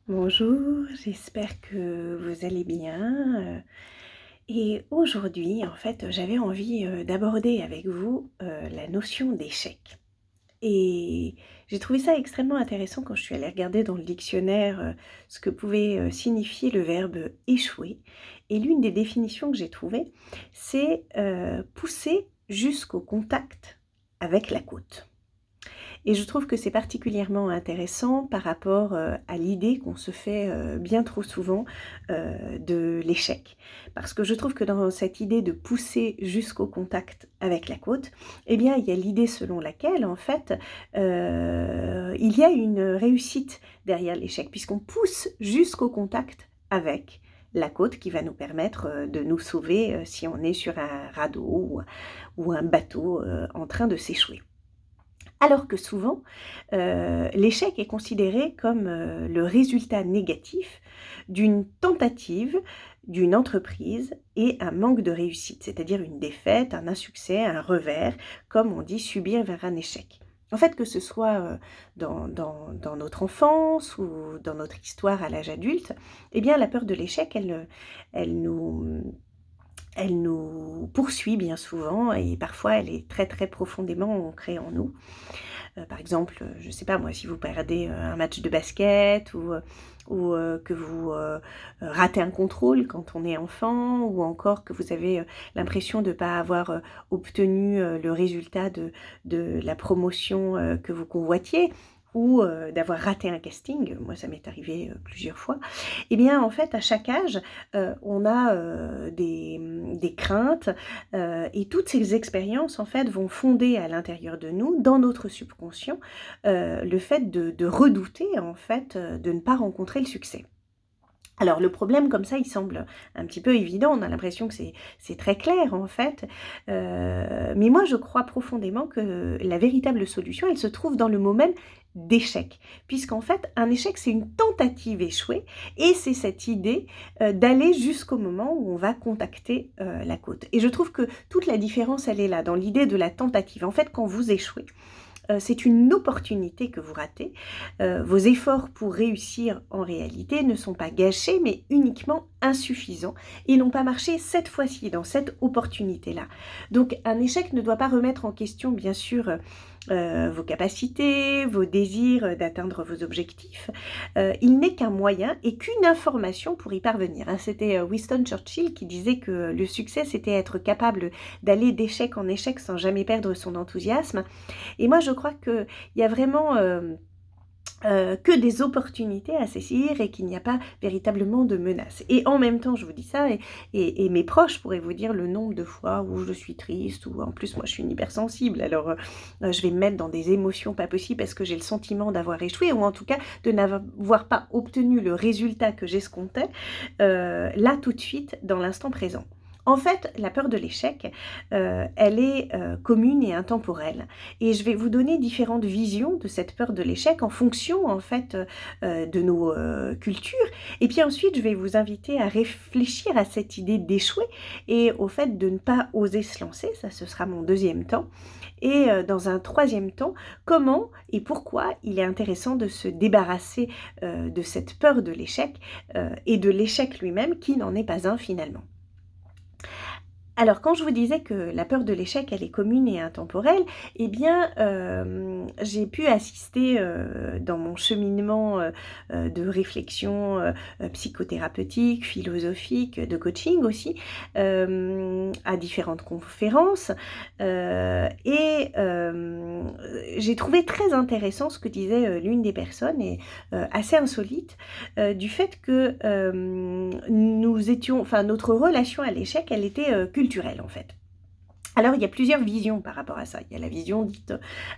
Bonjour, j'espère que vous allez bien. Et aujourd'hui, en fait, j'avais envie d'aborder avec vous la notion d'échec. Et j'ai trouvé ça extrêmement intéressant quand je suis allée regarder dans le dictionnaire ce que pouvait signifier le verbe échouer. Et l'une des définitions que j'ai trouvées, c'est pousser jusqu'au contact avec la côte. Et je trouve que c'est particulièrement intéressant par rapport à l'idée qu'on se fait bien trop souvent de l'échec. Parce que je trouve que dans cette idée de pousser jusqu'au contact avec la côte, eh bien, il y a l'idée selon laquelle, en fait, il y a une réussite derrière l'échec, puisqu'on pousse jusqu'au contact avec la côte qui va nous permettre de nous sauver si on est sur un radeau ou un bateau en train de s'échouer. Alors que souvent, l'échec est considéré comme le résultat négatif d'une tentative, d'une entreprise et un manque de réussite, c'est-à-dire une défaite, un insuccès, un revers, comme on dit subir vers un échec. En fait, que ce soit dans notre enfance ou dans notre histoire à l'âge adulte, eh bien la peur de l'échec, elle nous elle nous poursuit bien souvent et parfois elle est très très profondément ancrée en nous. Par exemple, je ne sais pas moi, si vous perdez un match de basket ou que vous ratez un contrôle quand on est enfant, ou encore que vous avez l'impression de ne pas avoir obtenu le résultat de la promotion que vous convoitiez, ou d'avoir raté un casting, moi ça m'est arrivé plusieurs fois. Eh bien en fait à chaque âge, on a des craintes, et toutes ces expériences, en fait, vont fonder à l'intérieur de nous, dans notre subconscient, le fait de redouter, en fait, de ne pas rencontrer le succès. Alors le problème comme ça, il semble un petit peu évident, on a l'impression que c'est très clair en fait, mais moi je crois profondément que la véritable solution, elle se trouve dans le mot même d'échec. Puisqu'en fait, un échec, c'est une tentative échouée et c'est cette idée d'aller jusqu'au moment où on va contacter la côte. Et je trouve que toute la différence, elle est là, dans l'idée de la tentative. En fait, quand vous échouez, c'est une opportunité que vous ratez. Vos efforts pour réussir en réalité ne sont pas gâchés, mais uniquement insuffisants et n'ont pas marché cette fois-ci, dans cette opportunité-là. Donc un échec ne doit pas remettre en question, bien sûr, vos capacités, vos désirs d'atteindre vos objectifs. Il n'est qu'un moyen et qu'une information pour y parvenir. C'était Winston Churchill qui disait que le succès, c'était être capable d'aller d'échec en échec sans jamais perdre son enthousiasme. Et moi, je crois qu'il y a vraiment que des opportunités à saisir et qu'il n'y a pas véritablement de menaces. Et en même temps, je vous dis ça, et mes proches pourraient vous dire le nombre de fois où je suis triste, ou en plus, moi, je suis une hypersensible, alors je vais me mettre dans des émotions pas possibles parce que j'ai le sentiment d'avoir échoué, ou en tout cas de n'avoir pas obtenu le résultat que j'escomptais, là, tout de suite, dans l'instant présent. En fait, la peur de l'échec, elle est commune et intemporelle. Et je vais vous donner différentes visions de cette peur de l'échec en fonction, en fait, de nos cultures. Et puis ensuite, je vais vous inviter à réfléchir à cette idée d'échouer et au fait de ne pas oser se lancer. Ça, ce sera mon deuxième temps. Et dans un troisième temps, comment et pourquoi il est intéressant de se débarrasser de cette peur de l'échec et de l'échec lui-même, qui n'en est pas un finalement. Alors, quand je vous disais que la peur de l'échec, elle est commune et intemporelle, eh bien, j'ai pu assister dans mon cheminement de réflexion psychothérapeutique, philosophique, de coaching aussi, à différentes conférences. J'ai trouvé très intéressant ce que disait l'une des personnes, et assez insolite, du fait que nous étions, enfin notre relation à l'échec, elle était culturelle en fait. Alors, il y a plusieurs visions par rapport à ça. Il y a la vision dite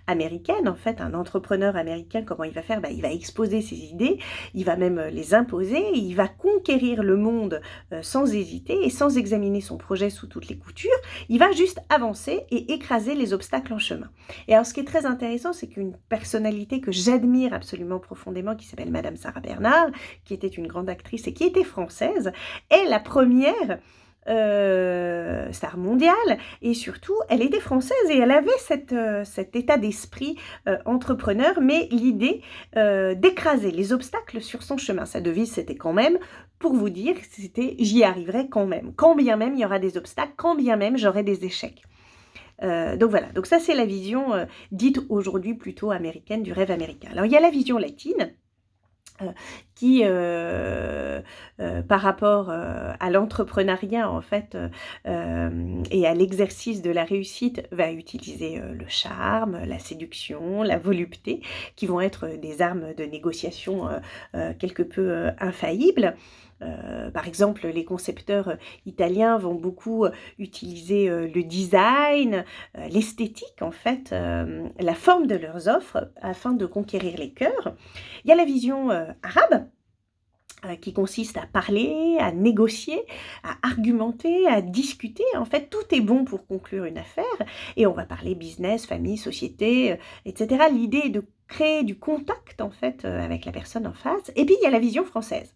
américaine. En fait, un entrepreneur américain, comment il va faire? Il va exposer ses idées, il va même les imposer, et il va conquérir le monde sans hésiter et sans examiner son projet sous toutes les coutures. Il va juste avancer et écraser les obstacles en chemin. Et alors, ce qui est très intéressant, c'est qu'une personnalité que j'admire absolument profondément, qui s'appelle Madame Sarah Bernard, qui était une grande actrice et qui était française, est la première star mondiale, et surtout, elle était française et elle avait cet état d'esprit entrepreneur, mais l'idée d'écraser les obstacles sur son chemin. Sa devise, c'était quand même, pour vous dire, c'était « j'y arriverai quand bien même il y aura des obstacles, quand bien même j'aurai des échecs ». Donc voilà, donc ça c'est la vision dite aujourd'hui plutôt américaine, du rêve américain. Alors il y a la vision latine, qui, par rapport à l'entrepreneuriat en fait, et à l'exercice de la réussite, va utiliser le charme, la séduction, la volupté, qui vont être des armes de négociation quelque peu infaillibles. Par exemple, les concepteurs italiens vont beaucoup utiliser le design, l'esthétique en fait, la forme de leurs offres afin de conquérir les cœurs. Il y a la vision arabe, qui consiste à parler, à négocier, à argumenter, à discuter. En fait, tout est bon pour conclure une affaire. Et on va parler business, famille, société, etc. L'idée est de créer du contact, en fait, avec la personne en face. Et puis, il y a la vision française.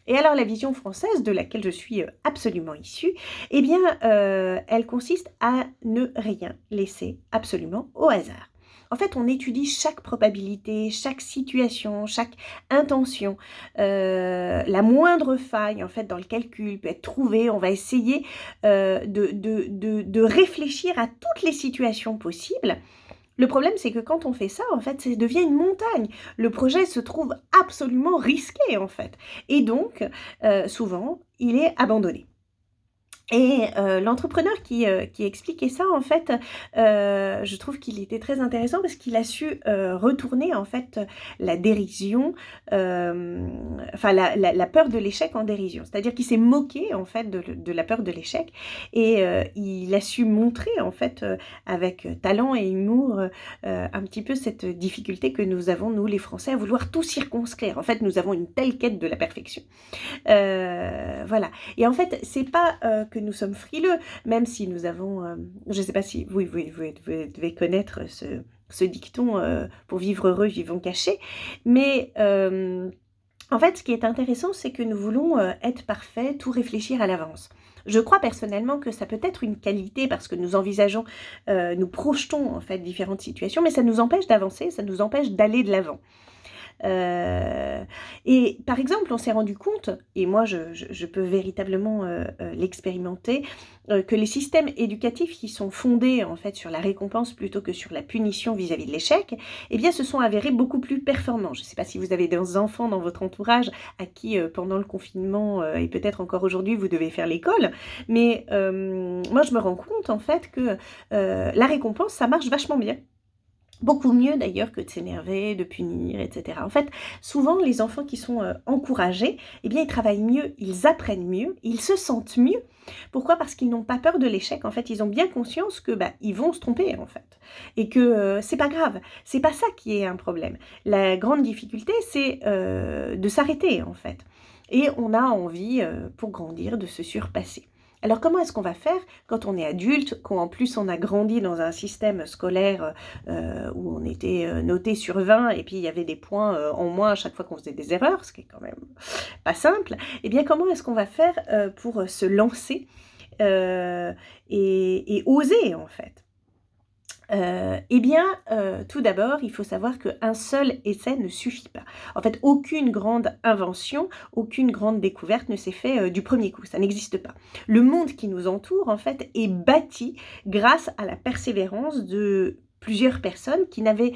Et alors, la vision française, de laquelle je suis absolument issue, eh bien, elle consiste à ne rien laisser absolument au hasard. En fait, on étudie chaque probabilité, chaque situation, chaque intention. La moindre faille en fait dans le calcul peut être trouvée. On va essayer de réfléchir à toutes les situations possibles. Le problème, c'est que quand on fait ça, en fait, ça devient une montagne. Le projet se trouve absolument risqué, en fait. Et donc, souvent, il est abandonné. Et l'entrepreneur qui expliquait ça, en fait, je trouve qu'il était très intéressant parce qu'il a su retourner, en fait, la dérision, enfin la peur de l'échec en dérision. C'est-à-dire qu'il s'est moqué, en fait, de la peur de l'échec, et il a su montrer, en fait, avec talent et humour, un petit peu cette difficulté que nous avons, nous les Français, à vouloir tout circonscrire. En fait, nous avons une telle quête de la perfection. Voilà. Et en fait, c'est pas que nous sommes frileux, même si nous avons, je ne sais pas si vous devez connaître ce dicton, pour vivre heureux, vivons cachés, mais en fait, ce qui est intéressant, c'est que nous voulons être parfaits, tout réfléchir à l'avance. Je crois personnellement que ça peut être une qualité parce que nous envisageons, nous projetons en fait différentes situations, mais ça nous empêche d'avancer, ça nous empêche d'aller de l'avant. Et par exemple, on s'est rendu compte, et moi je peux véritablement l'expérimenter, que les systèmes éducatifs qui sont fondés en fait sur la récompense plutôt que sur la punition vis-à-vis de l'échec, eh bien se sont avérés beaucoup plus performants. Je ne sais pas si vous avez des enfants dans votre entourage à qui pendant le confinement et peut-être encore aujourd'hui vous devez faire l'école, mais moi je me rends compte en fait que la récompense ça marche vachement bien. Beaucoup mieux d'ailleurs que de s'énerver, de punir, etc. En fait, souvent les enfants qui sont encouragés, eh bien ils travaillent mieux, ils apprennent mieux, ils se sentent mieux. Pourquoi? Parce qu'ils n'ont pas peur de l'échec. En fait, ils ont bien conscience que ils vont se tromper en fait, et que c'est pas grave. C'est pas ça qui est un problème. La grande difficulté, c'est de s'arrêter en fait. Et on a envie, pour grandir, de se surpasser. Alors comment est-ce qu'on va faire quand on est adulte, quand en plus on a grandi dans un système scolaire où on était noté sur 20 et puis il y avait des points en moins à chaque fois qu'on faisait des erreurs, ce qui est quand même pas simple. Eh bien comment est-ce qu'on va faire pour se lancer et oser en fait? Eh bien, tout d'abord, il faut savoir qu'un seul essai ne suffit pas. En fait, aucune grande invention, aucune grande découverte ne s'est fait du premier coup. Ça n'existe pas. Le monde qui nous entoure, en fait, est bâti grâce à la persévérance de plusieurs personnes qui n'avaient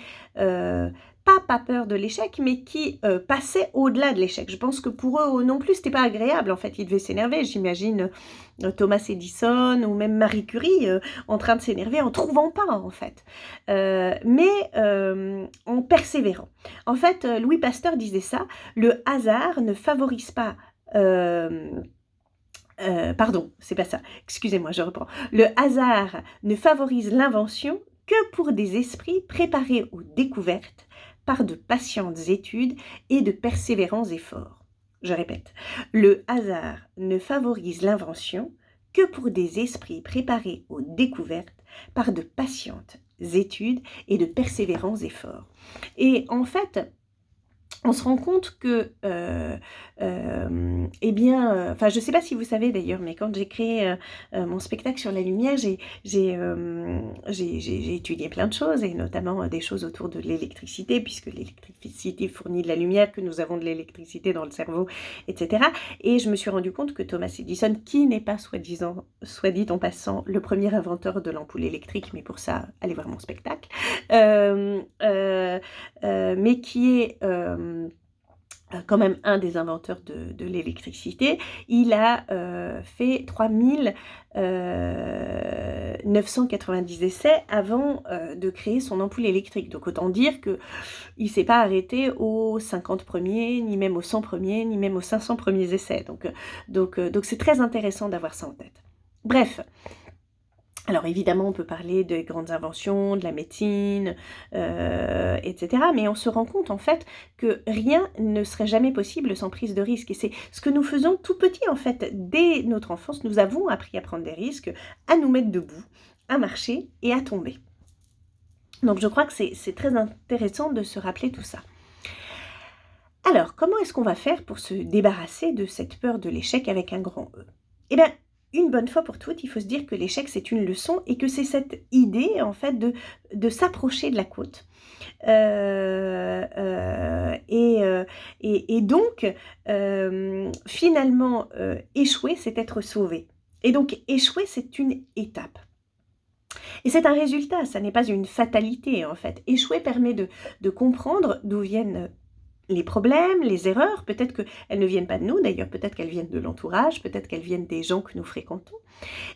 pas peur de l'échec, mais qui passaient au-delà de l'échec. Je pense que pour eux non plus, c'était pas agréable. En fait, ils devaient s'énerver. J'imagine Thomas Edison ou même Marie Curie en train de s'énerver en trouvant pas, en fait. Mais en persévérant. En fait, Louis Pasteur disait ça, le hasard ne favorise pas... pardon, c'est pas ça. Excusez-moi, je reprends. Le hasard ne favorise l'invention que pour des esprits préparés aux découvertes par de patientes études et de persévérants efforts. Je répète, le hasard ne favorise l'invention que pour des esprits préparés aux découvertes par de patientes études et de persévérants efforts. Et en fait, on se rend compte que, eh bien, enfin, je ne sais pas si vous savez d'ailleurs, mais quand j'ai créé mon spectacle sur la lumière, j'ai étudié plein de choses, et notamment des choses autour de l'électricité, puisque l'électricité fournit de la lumière, que nous avons de l'électricité dans le cerveau, etc. Et je me suis rendu compte que Thomas Edison, qui n'est pas, soit dit en passant, le premier inventeur de l'ampoule électrique, mais pour ça, allez voir mon spectacle, mais qui est quand même un des inventeurs de l'électricité. Il a fait 3990 essais avant de créer son ampoule électrique. Donc autant dire qu'il ne s'est pas arrêté aux 50 premiers, ni même aux 100 premiers, ni même aux 500 premiers essais. Donc c'est très intéressant d'avoir ça en tête. Bref. Alors évidemment, on peut parler des grandes inventions, de la médecine, etc. Mais on se rend compte en fait que rien ne serait jamais possible sans prise de risque. Et c'est ce que nous faisons tout petit en fait. Dès notre enfance, nous avons appris à prendre des risques, à nous mettre debout, à marcher et à tomber. Donc je crois que c'est très intéressant de se rappeler tout ça. Alors, comment est-ce qu'on va faire pour se débarrasser de cette peur de l'échec avec un grand E? Eh bien, une bonne fois pour toutes, il faut se dire que l'échec, c'est une leçon, et que c'est cette idée, en fait, de s'approcher de la côte. Et donc, finalement, échouer, c'est être sauvé. Et donc, échouer, c'est une étape. Et c'est un résultat, ça n'est pas une fatalité, en fait. Échouer permet de comprendre d'où viennent les problèmes, les erreurs. Peut-être qu'elles ne viennent pas de nous, d'ailleurs, peut-être qu'elles viennent de l'entourage, peut-être qu'elles viennent des gens que nous fréquentons.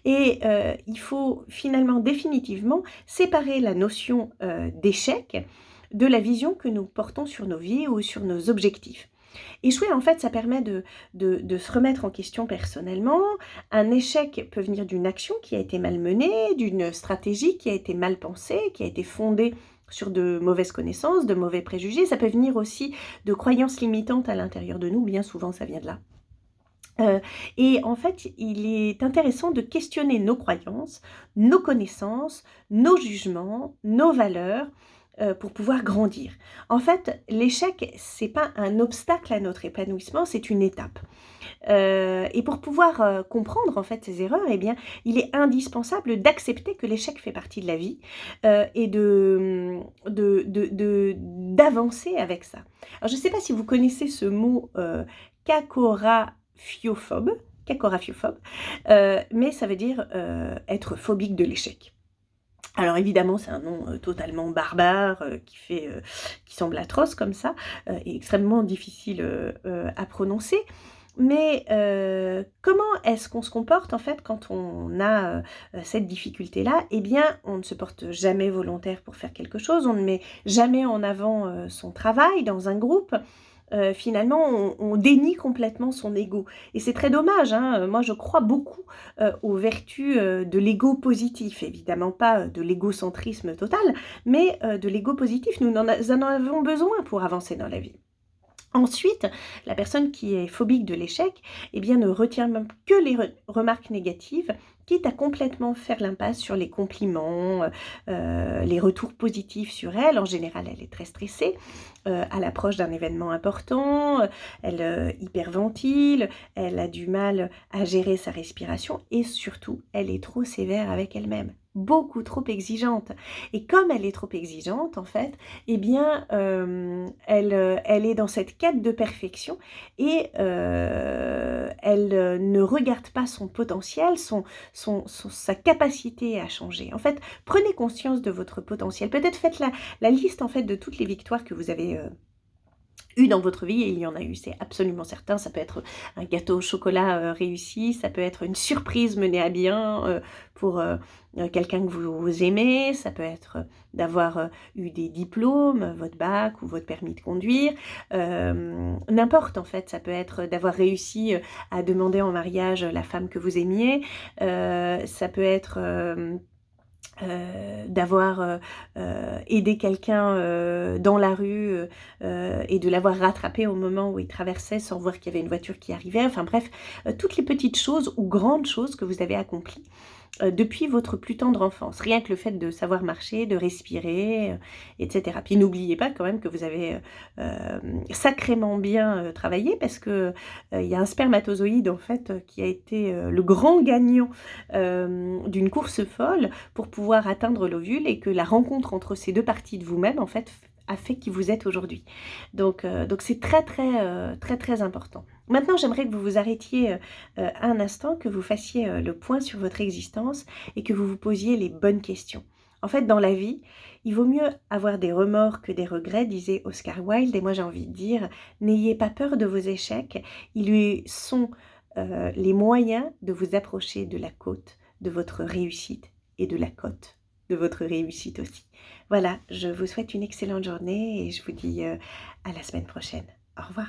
Et il faut finalement définitivement séparer la notion d'échec de la vision que nous portons sur nos vies ou sur nos objectifs. Échouer, en fait, ça permet de se remettre en question personnellement. Un échec peut venir d'une action qui a été mal menée, d'une stratégie qui a été mal pensée, qui a été fondée sur de mauvaises connaissances, de mauvais préjugés. Ça peut venir aussi de croyances limitantes à l'intérieur de nous. Bien souvent, ça vient de là. Et en fait, il est intéressant de questionner nos croyances, nos connaissances, nos jugements, nos valeurs, pour pouvoir grandir. En fait, l'échec, c'est pas un obstacle à notre épanouissement, c'est une étape. Et pour pouvoir comprendre en fait ces erreurs, eh bien, il est indispensable d'accepter que l'échec fait partie de la vie, et d'avancer avec ça. Alors, je ne sais pas si vous connaissez ce mot cacoraphiophobe, mais ça veut dire être phobique de l'échec. Alors évidemment, c'est un nom totalement barbare, qui semble atroce comme ça, et extrêmement difficile à prononcer. Mais comment est-ce qu'on se comporte en fait quand on a cette difficulté-là? Eh bien, on ne se porte jamais volontaire pour faire quelque chose, on ne met jamais en avant son travail dans un groupe. Finalement, on dénie complètement son ego. Et c'est très dommage, hein. Moi, je crois beaucoup aux vertus de l'ego positif. Évidemment pas de l'égocentrisme total, mais de l'ego positif. Nous en avons besoin pour avancer dans la vie. Ensuite, la personne qui est phobique de l'échec, eh bien, ne retient même que les remarques négatives, quitte à complètement faire l'impasse sur les compliments, les retours positifs sur elle. En général, elle est très stressée à l'approche d'un événement important, elle hyperventile, elle a du mal à gérer sa respiration, et surtout, elle est trop sévère avec elle-même, beaucoup trop exigeante. Et comme elle est trop exigeante, en fait, eh bien, elle est dans cette quête de perfection, et elle ne regarde pas son potentiel, sa capacité à changer. En fait, prenez conscience de votre potentiel. Peut-être faites la liste en fait de toutes les victoires que vous avez eu dans votre vie, et il y en a eu, c'est absolument certain. Ça peut être un gâteau au chocolat réussi, ça peut être une surprise menée à bien pour quelqu'un que vous aimez, ça peut être d'avoir eu des diplômes, votre bac ou votre permis de conduire, n'importe en fait. Ça peut être d'avoir réussi à demander en mariage la femme que vous aimiez, ça peut être d'avoir aidé quelqu'un dans la rue et de l'avoir rattrapé au moment où il traversait sans voir qu'il y avait une voiture qui arrivait. Enfin bref, toutes les petites choses ou grandes choses que vous avez accomplies depuis votre plus tendre enfance. Rien que le fait de savoir marcher, de respirer, etc. Puis n'oubliez pas quand même que vous avez sacrément bien travaillé parce que il y a un spermatozoïde en fait qui a été le grand gagnant d'une course folle pour pouvoir atteindre l'ovule et que la rencontre entre ces deux parties de vous-même en fait a fait qui vous êtes aujourd'hui. Donc c'est très important. Maintenant, j'aimerais que vous vous arrêtiez un instant, que vous fassiez le point sur votre existence et que vous vous posiez les bonnes questions. En fait, dans la vie, il vaut mieux avoir des remords que des regrets, disait Oscar Wilde, et moi j'ai envie de dire, n'ayez pas peur de vos échecs, ils sont les moyens de vous approcher de la côte de votre réussite et de la côte de votre réussite aussi. Voilà, je vous souhaite une excellente journée et je vous dis à la semaine prochaine. Au revoir.